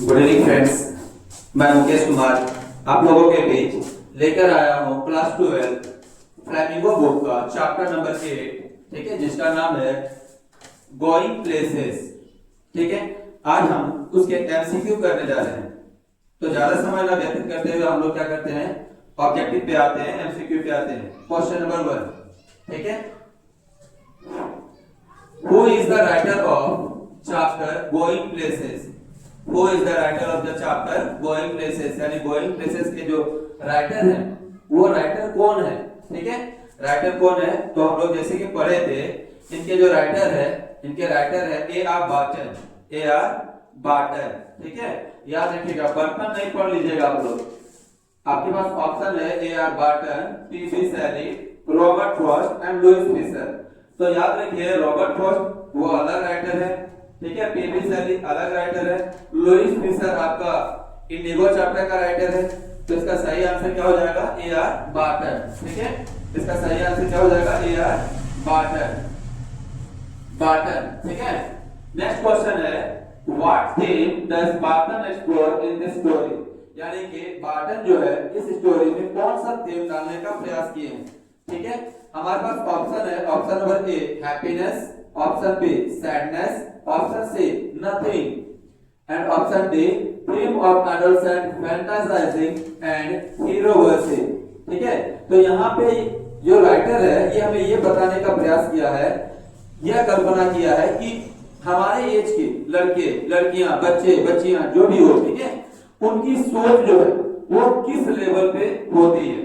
Good evening friends, मैं मुकेश कुमार आप लोगों के बीच लेकर आया हूँ क्लास 12 फ्लैमिंगो बुक का चैप्टर नंबर 8, ठीक है, जिसका नाम है गोइंग प्लेसेस। ठीक है, आज हम उसके एमसीक्यू करने जा रहे हैं। तो ज्यादा समय ना व्यतीत करते हुए हम लोग क्या करते हैं, ऑब्जेक्टिव पे आते हैं, एमसीक्यू पे आते हैं। क्वेश्चन नंबर 1, ठीक है, who is the writer of chapter going places? Who is the writer of the chapter Going Places? यानी Going Places के जो राइटर हैं, वो राइटर कौन है? ठीक है, राइटर कौन है? तो हम लोग जैसे कि पढ़े थे, इनके जो राइटर है, इनके राइटर है A R Barton. A R Barton, ठीक है, याद रखिएगा, बर्टन नहीं पढ़ लीजिएगा आप लोग। आपके पास ऑप्शन है A R Barton, P B Shelley, Robert Frost and Louis Fischer. तो याद रखिए, रॉबर्ट फ्रॉस्ट वो अलग राइटर है, ठीक है, पीबी शैली अलग राइटर है, लुइस फिशर आपका इंडिगो चैप्टर का राइटर है। तो इसका सही आंसर क्या हो जाएगा? ए आर बार्टन। ठीक है, इसका सही आंसर क्या हो जाएगा? ए आर बार्टन। बार्टन, ठीक है। नेक्स्ट क्वेश्चन है, what theme does Barton explore in this story? यानी कि बार्टन जो है इस स्टोरी में कौन सा थीम डालने का प्रयास किए हैं? ठीक है, हमारे पास ऑप्शन है, option number A happiness, option B sadness, option C nothing and option D theme of adolescent fantasizing and hero worship. ठीक है, तो यहाँ पे जो राइटर है ये हमें ये बताने का प्रयास किया है, यह कल्पना किया है कि हमारे एज के लड़के लड़कियां बच्चे बच्चियां जो भी हो, ठीक है, उनकी सोच जो है वो किस लेवल पे होती है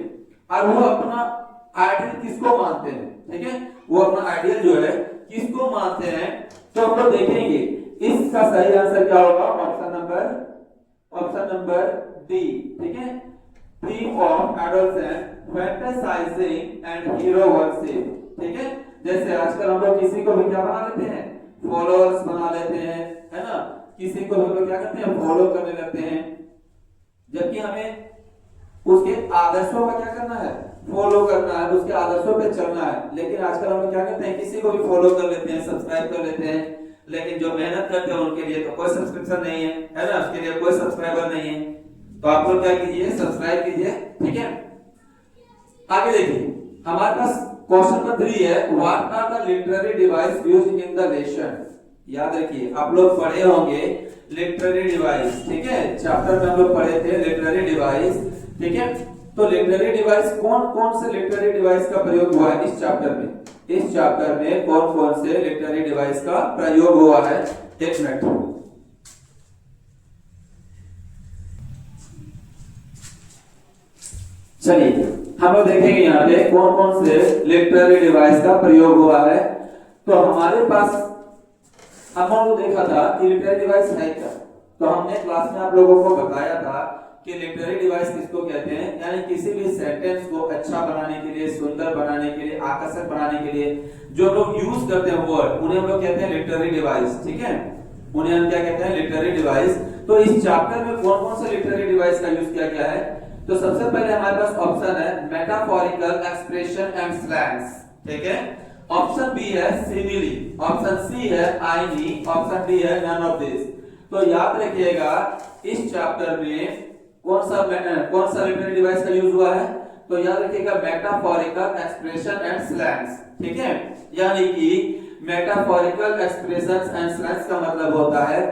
और वो अपना आइडियल किसको मानते हैं। ठीक है, वो अपना आइडियल जो है किसको मानते हैं। तो हम लोग देखेंगे इसका सही आंसर क्या होगा? Option number D. ठीक है, theme of adolescent fantasizing and hero worship. ठीक है, जैसे आजकल हम लोग किसी को भी क्या बना लेते हैं, फॉलोअर्स बना लेते हैं, है ना, किसी को हम लोग क्या करते हैं, फॉलो करने लगते हैं, जबकि हमें उसके आदर्शों का क्या करना है, फॉलो करना है, उसके आदर्शों पे चलना है। लेकिन आजकल हम क्या करते हैं, किसी को भी फॉलो कर लेते हैं, सब्सक्राइब कर लेते हैं, लेकिन जो मेहनत करते हैं उनके लिए तो कोई सब्सक्रिप्शन नहीं है ना, उसके लिए कोई सब्सक्राइबर नहीं है। तो आप लोग क्या कीजिए, सब्सक्राइब कीजिए। ठीक है, आगे देखिए, हमारे पास क्वेश्चन नंबर 3 है, what are the literary device used in the lesson? याद रखिए, आप लोग पढ़े होंगे लिटरेरी डिवाइस। ठीक है, चैप्टर में हम लोग पढ़े थे लिटरेरी डिवाइस। ठीक है, तो लिटरेरी डिवाइस कौन कौन से लिटरेरी डिवाइस का प्रयोग हुआ है इस चैप्टर में? इस चैप्टर में कौन कौन से लिटरेरी डिवाइस का प्रयोग हुआ है? एक मिनट, चलिए हम लोग देखेंगे यहाँ पे कौन कौन से लिटरेरी डिवाइस का प्रयोग हुआ है। तो हमारे पास हम लोग देखा था कि लिटरेरी डिवाइस है क्या, तो हमने क्लास में आप लोगों को बताया था कि लिटरेरी डिवाइस किसको कहते हैं, यानी किसी भी सेंटेंस को अच्छा बनाने के लिए, सुंदर बनाने के लिए, आकर्षक बनाने के लिए जो लोग यूज करते हैं वर्ड, उन्हें हम लोग कहते हैं लिटरेरी डिवाइस। ठीक है, उन्हें हम क्या कहते हैं, लिटरेरी डिवाइस। तो इस चैप्टर में कौन कौन से लिटरेरी डिवाइस का यूज किया गया है? तो सबसे पहले हमारे पास ऑप्शन है मेटाफोरिकल एक्सप्रेशन एंड स्लैंग्स। ठीक है, ऑप्शन बी है सिमिली, ऑप्शन सी है आईनी, ऑप्शन डी है नन ऑफ दिस। तो याद रखिएगा, इस चैप्टर में कौन सा लिटरेरी डिवाइस का यूज हुआ है? तो याद रखिएगा मेटाफोरिकल एक्सप्रेशन एंड स्लैंग्स। ठीक है, यानी कि मेटाफोरिकल एक्सप्रेशंस एंड स्लैंग्स का मतलब होता है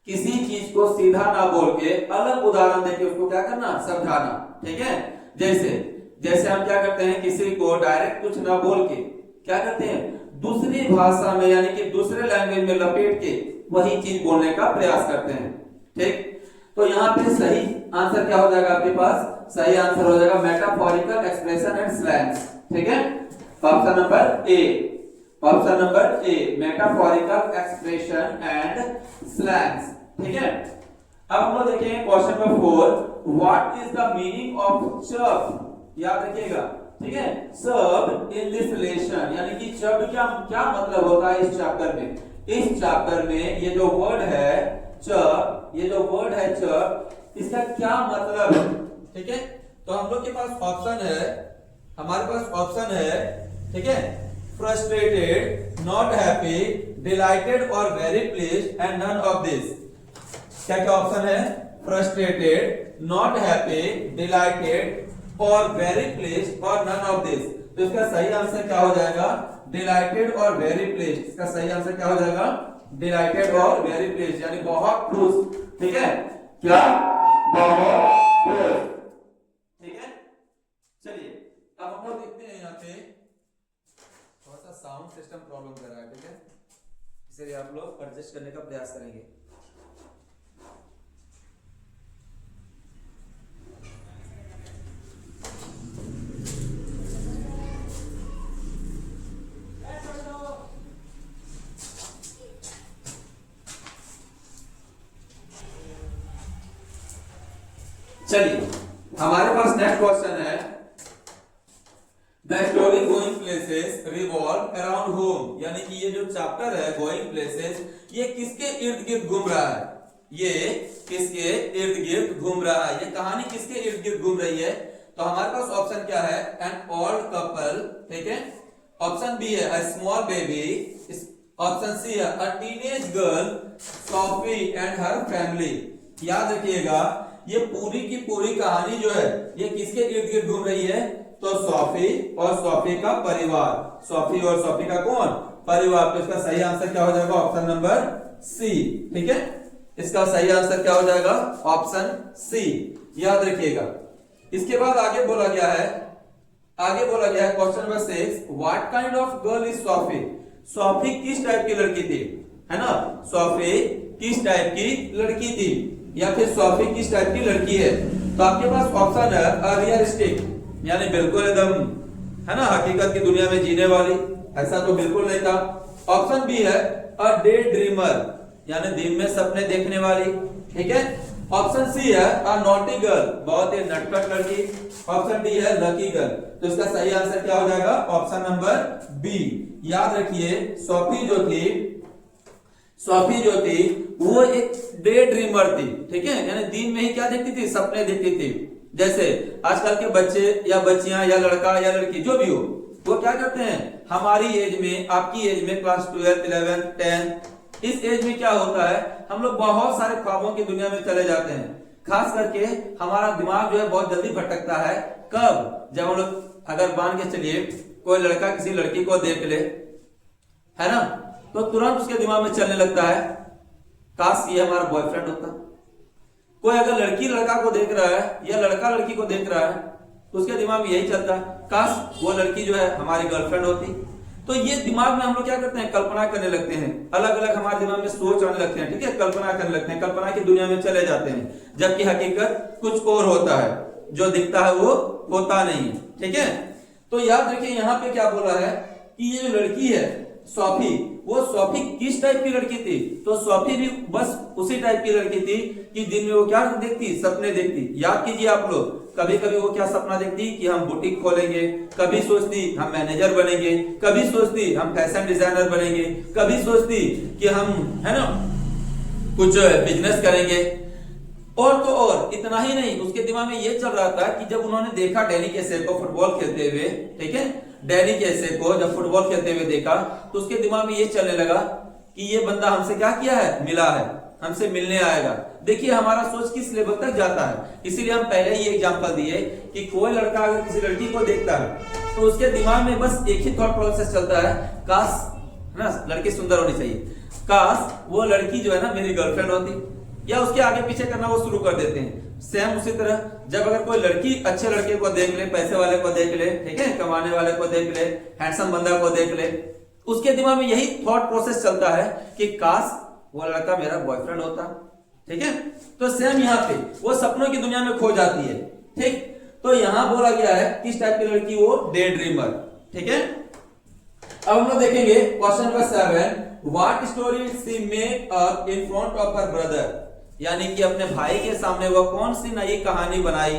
किसी चीज को सीधा ना बोल के अलग उदाहरण देके उसको क्या करना, समझाना। ठीक है, जैसे हम क्या करते हैं, किसी को डायरेक्ट कुछ ना बोल के क्या करते हैं, दूसरी भाषा में यानी कि दूसरे लैंग्वेज में लपेट के वही चीज बोलने का प्रयास करते हैं। ठीक, तो यहाँ पे सही आंसर क्या हो जाएगा आपके पास? सही आंसर हो जाएगा मेटाफोरिकल एक्सप्रेशन एंड स्लैंग्स। ठीक है, option number A, option number A metaphorical expression and slangs. ठीक है, अब हम लोग देखेंगे question number 4, what is the meaning of शब्द? याद रखिएगा, ठीक है, शब्द इन दिस लेसन, यानी कि शब्द क्या क्या मतलब होता है इस चैप्टर में? इस चैप्टर में ये जो वर्ड है चब, ये जो वर्ड है चब, इसका क्या मतलब है? ठीक है, तो हम लोग के पास ऑप्शन है, हमारे पास ऑप्शन है, ठीक है, फ्रस्ट्रेटेड, नॉट हैप्पी, डिलाइटेड और very pleased and none of this. क्या क्या ऑप्शन है? फ्रस्ट्रेटेड, नॉट हैप्पी, डिलाइटेड और वेरी प्लीज्ड और नन ऑफ दिस। तो इसका सही आंसर क्या हो जाएगा? डिलाइटेड और वेरी प्लीज्ड। इसका सही आंसर क्या हो जाएगा? डिलाइटेड और वेरी प्लीज्ड, यानी बहुत खुश। ठीक है, क्या? बहुत खुश। ठीक है, चलिए अब हम लोग देखते हैं यहाँ पे थोड़ा सा साउंड सिस्टम प्रॉब्लम कर रहा है। ठीक है, इसलिए आप लोग एडजस्ट करने का प्रयास करेंगे। चलिए हमारे पास नेक्स्ट क्वेश्चन है, the story going places revolve around home, यानी कि ये जो चैप्टर है गोइंग प्लेसेस, ये किसके इर्द गिर्द घूम रहा है? ये किसके इर्द गिर्द घूम रहा है? ये कहानी किसके इर्द गिर्द घूम रही है? तो हमारे पास ऑप्शन क्या है? एन ओल्ड कपल, ठीक है। ऑप्शन बी है a small baby, option C है a teenage girl, Sophie and her family. याद रखिएगा ये पूरी की पूरी कहानी जो है ये किसके इर्द गिर्द घूम रही है? तो सॉफी और सॉफी का परिवार। सॉफी और सॉफी का कौन? परिवार। तो इसका सही आंसर क्या हो जाएगा? Option number C. ठीक है, इसका सही आंसर क्या हो जाएगा? ऑप्शन सी, याद रखिएगा। इसके बाद आगे बोला गया है question number 6, what kind of girl is Sophie? Sophie किस टाइप की लड़की थी? है ना, सॉफी किस टाइप की लड़की थी या फिर सॉफी किस टाइप की लड़की है? तो आपके पास ऑप्शन है अरियलिस्टिक, यानी बिल्कुल एकदम, है ना, हकीकत की दुनिया में जीने वाली, ऐसा तो बिल्कुल नहीं था। ऑप्शन बी है अ डे ड्रीमर, यानी दिन में सपने देखने वाली। ठीक है, ऑप्शन सी है अ नॉटी गर्ल, बहुत ही नटखट लड़की। ऑप्शन डी है लकी गर्ल। तो इसका सही आंसर क्या हो जाएगा? Option number B. याद रखिए सॉफी जो थी वो एक डे ड्रीमर थी। ठीक है, यानी दिन में ही क्या देखती थी? सपने देखती थी। जैसे आजकल के बच्चे या बच्चियां या लड़का या लड़की जो भी हो, वो क्या करते हैं? हमारी एज में, आपकी एज में, क्लास 12, 11, 10, इस एज में क्या होता है? हम लोग बहुत सारे ख्वाबों की दुनिया में चले जाते हैं। खास करके हमारा दिमाग जो है बहुत जल्दी भटकता है। कब? जब हम लोग अगर मान के चलिए कोई लड़का किसी लड़की को देख ले, है ना, तो तुरंत उसके दिमाग में चलने लगता है काश ये हमारा बॉयफ्रेंड होता। कोई अगर लड़की लड़का को देख रहा है या लड़का लड़की को देख रहा है तो उसके दिमाग में यही चलता है काश वो लड़की जो है हमारी गर्लफ्रेंड होती। तो ये दिमाग में हम लोग क्या करते हैं? कल्पना करने लगते हैं, अलग अलग हमारे दिमाग में सोच आने लगते हैं। ठीक है, कल्पना करने लगते हैं, कल्पना की दुनिया में चले जाते हैं, जबकि हकीकत कुछ और होता है, जो दिखता है वो होता नहीं है। ठीक है, तो याद रखिए यहाँ पे क्या बोला है कि ये जो लड़की है सॉफी, वो सॉफी किस टाइप की लड़की थी? तो सॉफी भी बस उसी टाइप की लड़की थी कि दिन में वो क्या देखती? सपने देखती। याद कीजिए आप लोग, कभी कभी वो क्या सपना देखती कि हम बुटीक खोलेंगे, कभी सोचती हम मैनेजर बनेंगे, कभी सोचती हम फैशन डिजाइनर बनेंगे, कभी सोचती कि हम, है ना, कुछ बिजनेस करेंगे। और तो और इतना ही नहीं, उसके दिमाग में ये चल रहा था कि जब उन्होंने देखा डैनी कैसे को फुटबॉल खेलते हुए, ठीक है, डैनी कैसे को जब फुटबॉल खेलते हुए देखा तो उसके दिमाग में ये चलने लगा कि ये बंदा हमसे क्या किया है? मिला है, हमसे मिलने आएगा। देखिए हमारा सोच किस लेवल तक जाता है। इसीलिए हम पहले ही एग्जांपल दिए कि कोई लड़का अगर किसी लड़की को देखता है तो उसके दिमाग में बस एक ही थॉट प्रोसेस चलता है, काश, है ना, लड़की सुंदर होनी चाहिए, काश वो लड़की जो है ना मेरी गर्लफ्रेंड होती, या उसके आगे पीछे करना वो शुरू कर देते हैं। सेम उसी तरह जब अगर कोई लड़की अच्छे लड़के को देख ले, पैसे वाले को देख ले, ठीक है, कमाने वाले को देख ले, हैंडसम बंदा को देख ले, उसके दिमाग में यही थॉट प्रोसेस चलता है कि काश वो लड़का मेरा बॉयफ्रेंड होता। ठीक है, तो सेम यहाँ पे वो सपनों की दुनिया में खो जाती है। ठीक, तो यहां बोला गया है किस टाइप की लड़की? वो डे ड्रीमर। ठीक है, अब हम लोग देखेंगे question number 7, what story she made up in front of her brother, यानी कि अपने भाई के सामने वो कौन सी नई कहानी बनाई,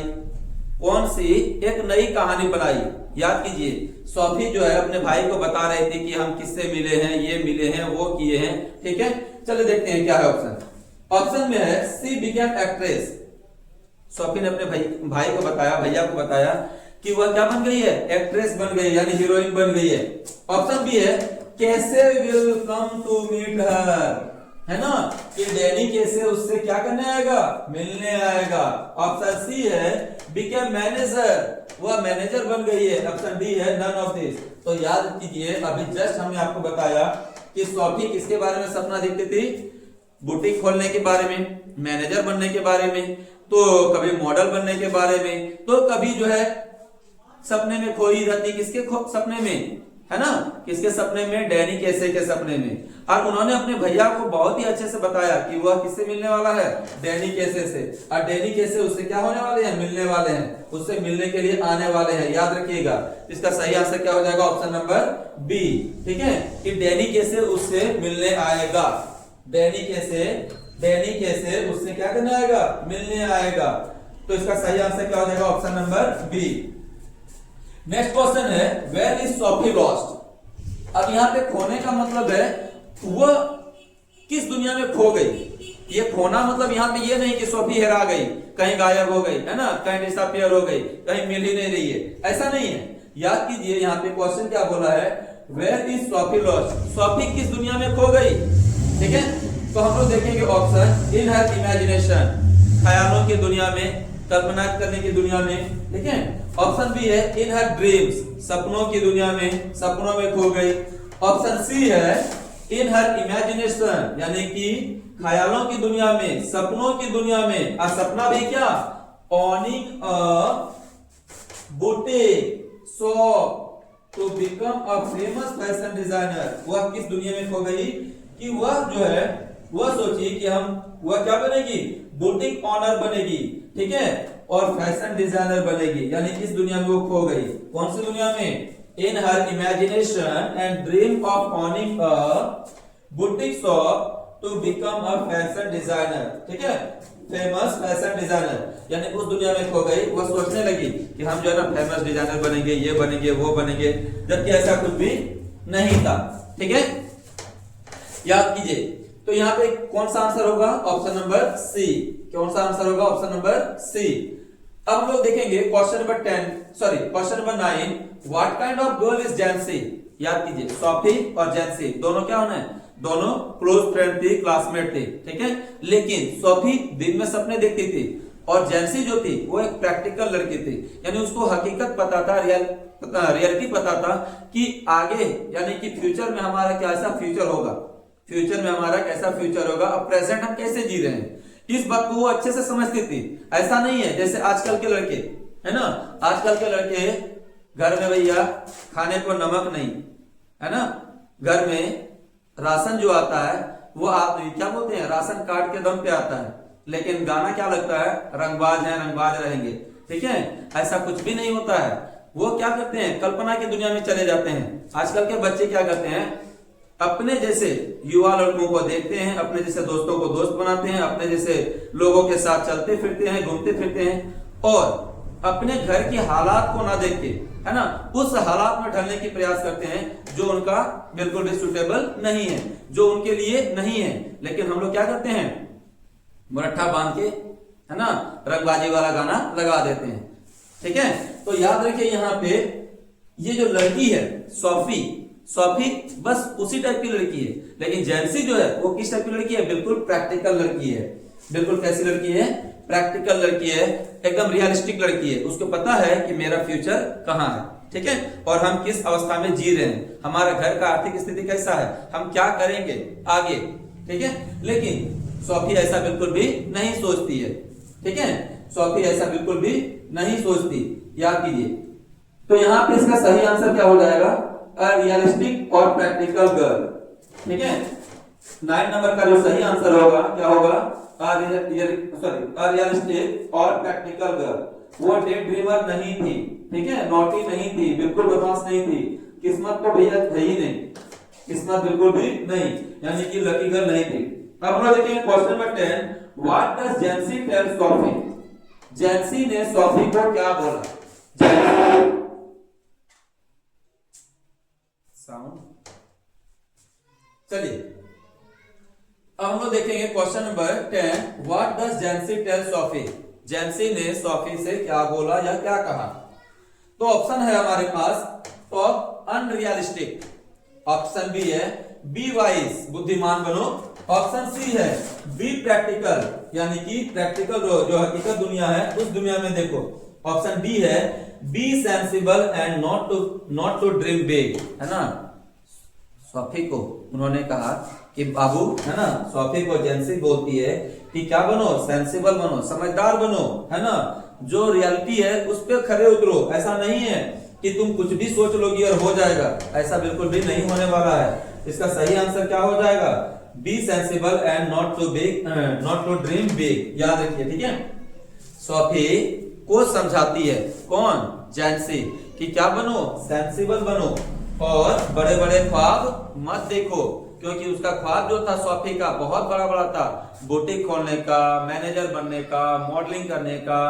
कौन सी एक नई कहानी बनाई। याद कीजिए सॉफी जो है अपने भाई को बता रही थी कि हम किससे मिले हैं, ये मिले हैं, वो किए हैं। ठीक है, चलिए देखते हैं क्या है ऑप्शन। ऑप्शन में है सी बिकेम एक्ट्रेस, सॉफी ने अपने भाई को बताया, भैया को बताया कि वह क्या बन गई है? एक्ट्रेस बन गई, यानी हीरोइन बन गई है। ऑप्शन बी है कैसे will come to meet her, है ना, कि डैनी कैसे उससे क्या करने आएगा, मिलने आएगा। ऑप्शन सी है बिकेम मैनेजर, वह मैनेजर बन गई है। ऑप्शन डी है नन ऑफ दिस। तो याद कीजिए अभी जस्ट हमने आपको बताया कि सोफी किसके बारे में सपना देखती थी, बुटीक खोलने के बारे में, मैनेजर बनने के बारे में, तो कभी मॉडल बनने के बारे में, तो कभी जो है सपने में खोई रहती किसके सपने में, है ना, किसके सपने में, डैनी कैसे के सपने में। और उन्होंने अपने भैया को बहुत ही अच्छे से बताया कि वह किससे मिलने वाला है, डैनी कैसे से। और डैनी कैसे उससे क्या होने वाले हैं, मिलने वाले हैं, उससे मिलने के लिए आने वाले हैं। याद रखिएगा इसका सही आंसर क्या हो जाएगा, ऑप्शन नंबर बी। ठीक है, कि डैनी कैसे उससे मिलने आएगा, डैनी कैसे उससे क्या करने आएगा, मिलने आएगा। तो इसका सही आंसर क्या हो जाएगा, option number B. Next question है वेयर इज सोफी लॉस्ट। अब यहाँ पे खोने का मतलब है वह किस दुनिया में खो गई। ये खोना मतलब यहाँ पे ये नहीं कि सोफी हेरा गई, कहीं गायब हो गई, है ना, कहीं डिसअपीयर हो गई, कहीं मिल ही नहीं रही है, ऐसा नहीं है। याद कीजिए यहाँ पे क्वेश्चन क्या बोला है, where is Sophie lost, Sophie किस दुनिया में खो गई। ठीक है, तो हम लोग देखेंगे ऑप्शन इन हर इमेजिनेशन, ख्यालों की दुनिया में, कल्पना करने की दुनिया में। ठीक है, ऑप्शन बी है इन हर ड्रीम्स, सपनों की दुनिया में, सपनों में खो गई। ऑप्शन सी है इन हर इमेजिनेशन, यानी कि ख्यालों की दुनिया में, सपनों की दुनिया में। और सपना भी क्या, owning a boutique shop to become a famous fashion designer. वह किस दुनिया में खो गई कि वह जो है वह सोची कि वह क्या बनेगी, बुटीक ऑनर बनेगी। ठीक है, और फैशन डिजाइनर बनेगी, यानी इस दुनिया में वो खो गई। कौन सी दुनिया में, in her imagination and dream of owning a boutique shop to become a fashion designer. ठीक है, फेमस फैशन डिजाइनर, यानी उस दुनिया में खो गई। वह सोचने लगी कि हम जो है ना फेमस डिजाइनर बनेंगे, ये बनेंगे, वो बनेंगे, जबकि ऐसा कुछ भी नहीं था। ठीक है, याद कीजिए। तो यहाँ पे कौन सा आंसर होगा, ऑप्शन नंबर सी। कौन सा आंसर होगा, ऑप्शन नंबर सी। अब हम लोग देखेंगे question number 9, what kind of girl is Jansie. याद कीजिए सोफी और जैंसी दोनों क्या होना है, दोनों क्लोज फ्रेंड थी, क्लासमेट थी। ठीक है, लेकिन सोफी दिन में सपने देखती थी और जैंसी जो थी वो एक प्रैक्टिकल लड़की थी, यानी उसको हकीकत पता था, रियलिटी पता था कि आगे यानी कि फ्यूचर में हमारा कैसा फ्यूचर होगा, फ्यूचर में हमारा कैसा फ्यूचर होगा, अब प्रेजेंट हम कैसे जी रहे हैं, इस बात को वो अच्छे से समझती थी। ऐसा नहीं है जैसे आजकल के लड़के, है ना, आजकल के लड़के घर में भैया खाने को नमक नहीं, है ना, घर में राशन जो आता है वो आप क्या बोलते हैं, राशन कार्ड के दम पे आता है, लेकिन गाना क्या लगता है, रंगबाज हैं रंगबाज रहेंगे। ठीक है, ऐसा कुछ भी नहीं होता है। वो क्या करते हैं, कल्पना की दुनिया में चले जाते हैं। आजकल के बच्चे क्या करते हैं, अपने जैसे युवा लड़कों को देखते हैं, अपने जैसे दोस्तों को दोस्त बनाते हैं, अपने जैसे लोगों के साथ चलते फिरते हैं, घूमते फिरते हैं, और अपने घर की हालात को ना देख के, है ना, उस हालात में ढलने की प्रयास करते हैं जो उनका बिल्कुल भी सुटेबल नहीं है, जो उनके लिए नहीं है। लेकिन हम लोग क्या करते हैं, मुरट्ठा बांध के, है ना, रंगबाजी वाला गाना लगा देते हैं। ठीक है, तो याद रखिए यहाँ पे ये जो लड़की है सोफी बस उसी टाइप की लड़की है, लेकिन जैंसी जो है वो किस टाइप की लड़की है, बिल्कुल प्रैक्टिकल लड़की है। बिल्कुल कैसी लड़की है, प्रैक्टिकल लड़की है, एकदम रियलिस्टिक लड़की है। उसको पता है कि मेरा फ्यूचर कहाँ है, ठीक है, और हम किस अवस्था में जी रहे हैं, हमारा घर का आर्थिक स्थिति कैसा है, हम क्या करेंगे आगे। ठीक है, लेकिन सोफी ऐसा बिल्कुल भी नहीं सोचती है। ठीक है, सोफी ऐसा बिल्कुल भी नहीं सोचती, याद कीजिए। तो यहाँ पे इसका सही आंसर क्या हो जाएगा, रियलिस्टिक और प्रैक्टिकल गर्ल। ठीक है, 9 नंबर का जो सही आंसर होगा क्या होगा, रियलिस्टिक और प्रैक्टिकल गर्ल। वो डे ड्रीमर नहीं थी, ठीक है, नॉटी नहीं थी, बिल्कुल बदमाश नहीं थी, किस्मत तो भैया है ही नहीं, किस्मत बिल्कुल भी नहीं, यानी कि लकी गर्ल नहीं थी। अब हम लोग देखेंगे question number 10, what does Jansie tell Sophie. Jansie ने सोफी को क्या बोला, साउंड। चलिए अब हम लोग देखेंगे question number 10, what does Jansie tell Sophie. Jansie ने सोफी से क्या बोला या क्या कहा। तो ऑप्शन है हमारे पास, टॉक अनरियलिस्टिक, ऑप्शन बी है बी वाइज, बुद्धिमान बनो, ऑप्शन सी है बी प्रैक्टिकल, यानी कि प्रैक्टिकल जो हकीकत दुनिया है उस दुनिया में देखो। ऑप्शन डी है be sensible and not to dream big, है ना। सोफी को उन्होंने कहा कि बाबू, है ना, सोफी को जेंसी बोलती है कि क्या बनो, सेंसिबल बनो, समझदार बनो, है ना, जो रियलिटी है उस पे खरे उतरो। ऐसा नहीं है कि तुम कुछ भी सोच लोगी और हो जाएगा, ऐसा बिल्कुल भी नहीं होने वाला है। इसका सही आंसर क्या हो जाएगा, be sensible and not to dream big. याद रखिए, ठीक है। सोफी को समझाती है, कौन, जेंसी, कि क्या बनो, सेंसिबल बनो और बड़े बड़े ख्वाब मत देखो, क्योंकि उसका ख्वाब जो था सोफी का बहुत बड़ा बड़ा था, बुटीक खोलने का, मैनेजर बनने का, मॉडलिंग करने का,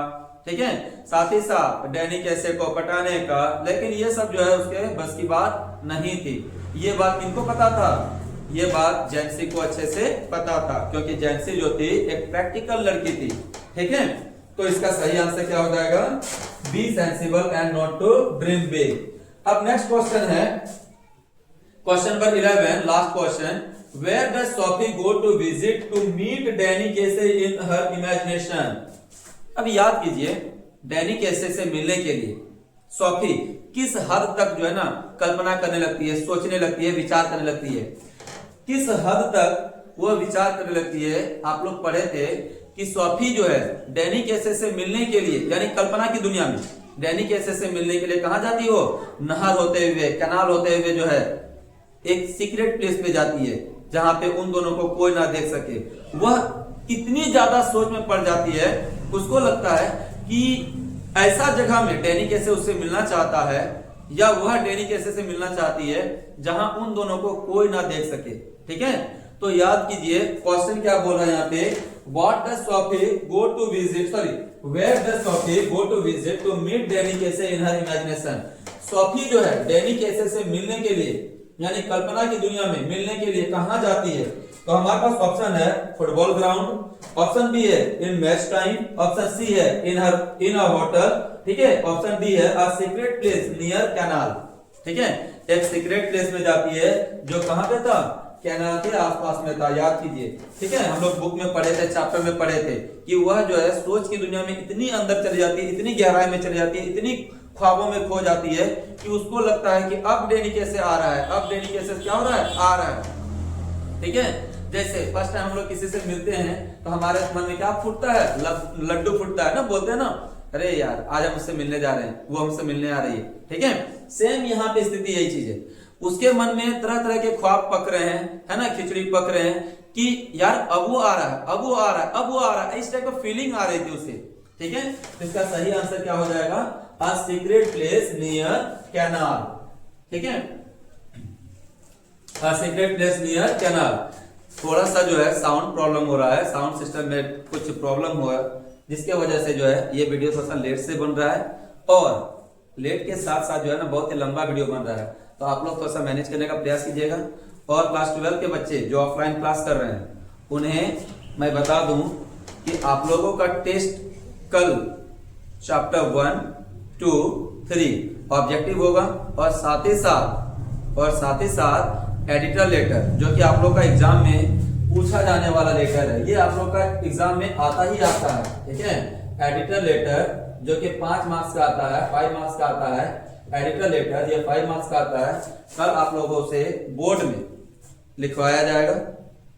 ठीक है, साथ ही साथ डैनी कैसे को पटाने का। लेकिन ये सब जो है उसके बस की बात नहीं थी। ये बात किनको पता था, ये बात जेंसी को अच्छे से पता था, क्योंकि जेंसी जो थी एक प्रैक्टिकल लड़की थी, ठीक है। तो इसका सही आंसर क्या हो जाएगा, be sensible and not to dream big. अब नेक्स्ट क्वेश्चन है question number 11, last question. Where does Sophie go to visit to meet Danny Casey in her imagination. अब याद कीजिए, डैनी कैसे से मिलने के लिए सोफी किस हद तक जो है ना कल्पना करने लगती है, सोचने लगती है, विचार करने लगती है। किस हद तक वो विचार करने लगती है, आप लोग पढ़े थे कि सोफी जो है डैनी कैसे से मिलने के लिए, यानी कल्पना की दुनिया में डैनी कैसे से मिलने के लिए कहां जाती हो, नहर होते हुए, कैनाल होते हुए जो है एक सीक्रेट प्लेस पे जाती है, जहां पे उन दोनों को कोई ना देख सके। वह इतनी ज्यादा सोच में पड़ जाती है, उसको लगता है कि ऐसा जगह में डैनी कैसे उससे मिलना चाहता है, या वह डैनी कैसे से मिलना चाहती है जहां उन दोनों को कोई ना देख सके, ठीक है। तो याद कीजिए क्वेश्चन क्या बोल रहा है यहाँ पे, what does Sophie go to visit, sorry, where does Sophie go to visit to meet Danny Casey in her imagination. Sophie जो है डैनी कैसे से मिलने के लिए, यानी कल्पना की दुनिया में मिलने के लिए कहां जाती है। तो हमारे पास ऑप्शन है फुटबॉल ग्राउंड, ऑप्शन बी है इन मैच टाइम, ऑप्शन सी है इन अ होटल, ठीक है, ऑप्शन डी है a secret place near canal, ठीक है। एक सीक्रेट प्लेस में जाती है जो कहां पे था, कैनाल के आसपास में था। याद कीजिए, ठीक है, हम लोग बुक में पढ़े थे, चैप्टर में पढ़े थे कि वह जो है सोच की दुनिया में इतनी अंदर चली जाती है, इतनी गहराई में चली जाती है, इतनी ख्वाबों में खो जाती है कि उसको लगता है कि अब डैनी कैसे आ रहा है, अब डैनी कैसे क्या हो रहा है, आ रहा है, ठीक है। जैसे फर्स्ट टाइम हम लोग किसी से मिलते हैं तो हमारे मन में क्या फूटता है, लड्डू फूटता है ना, बोलते हैं ना, अरे यार आज हम उससे मिलने जा रहे हैं, वो हमसे मिलने आ रही है, ठीक है। सेम यहाँ पे स्थिति यही चीज है, उसके मन में तरह तरह के ख्वाब पक रहे हैं, है ना, खिचड़ी पक रहे हैं कि यार अब वो आ रहा है, अब वो आ रहा है, अब वो आ रहा है, इस टाइप का फीलिंग आ रही थी उसे, ठीक है। तो इसका सही आंसर क्या हो जाएगा, a secret place near canal, ठीक है, a secret place near canal. थोड़ा सा जो है साउंड प्रॉब्लम हो रहा है, साउंड सिस्टम में कुछ प्रॉब्लम हुआ, जिसके वजह से जो है ये वीडियो थोड़ा सा लेट से बन रहा है, और लेट के साथ साथ जो है ना बहुत ही लंबा वीडियो बन रहा है। तो आप लोग थोड़ा सा मैनेज करने का प्रयास कीजिएगा। और क्लास 12 के बच्चे जो ऑफलाइन क्लास कर रहे हैं, उन्हें मैं बता दूं कि आप लोगों का टेस्ट कल चैप्टर 1, 2, 3 ऑब्जेक्टिव होगा, और साथ ही साथ एडिटर लेटर, जो कि आप लोग का एग्जाम में पूछा जाने वाला लेटर है, ये आप लोग का एग्जाम में आता ही आता है, ठीक है। एडिटर लेटर जो कि 5 मार्क्स का आता है, 5 मार्क्स का आता है, एडिटर लेटर ये 5 मार्क्स का आता है। कल आप लोगों से बोर्ड में लिखवाया जाएगा,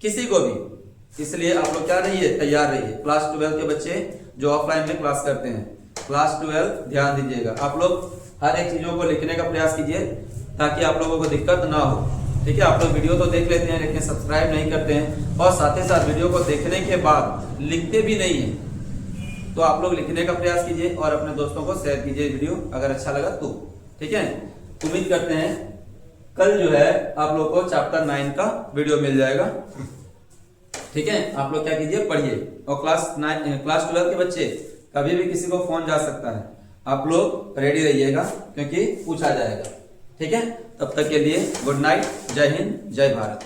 किसी को भी, इसलिए आप लोग क्या रहिए, तैयार रहिए। क्लास 12 के बच्चे जो ऑफलाइन में क्लास करते हैं, क्लास 12 ध्यान दीजिएगा, आप लोग हर एक चीजों को लिखने का प्रयास कीजिए ताकि आप लोगों को दिक्कत ना हो, ठीक है। आप लोग वीडियो तो देख लेते हैं लेकिन सब्सक्राइब नहीं करते हैं, और साथ ही साथ वीडियो को देखने के बाद लिखते भी नहीं है। तो आप लोग लिखने का प्रयास कीजिए और अपने दोस्तों को शेयर कीजिए वीडियो, अगर अच्छा लगा तो, ठीक है। उम्मीद करते हैं कल जो है आप लोग को चैप्टर 9 का वीडियो मिल जाएगा, ठीक है। आप लोग क्या कीजिए, पढ़िए, और क्लास 12 के बच्चे कभी भी किसी को फोन जा सकता है, आप लोग रेडी रहिएगा क्योंकि पूछा जाएगा, ठीक है। तब तक के लिए गुड नाइट, जय हिंद, जय भारत।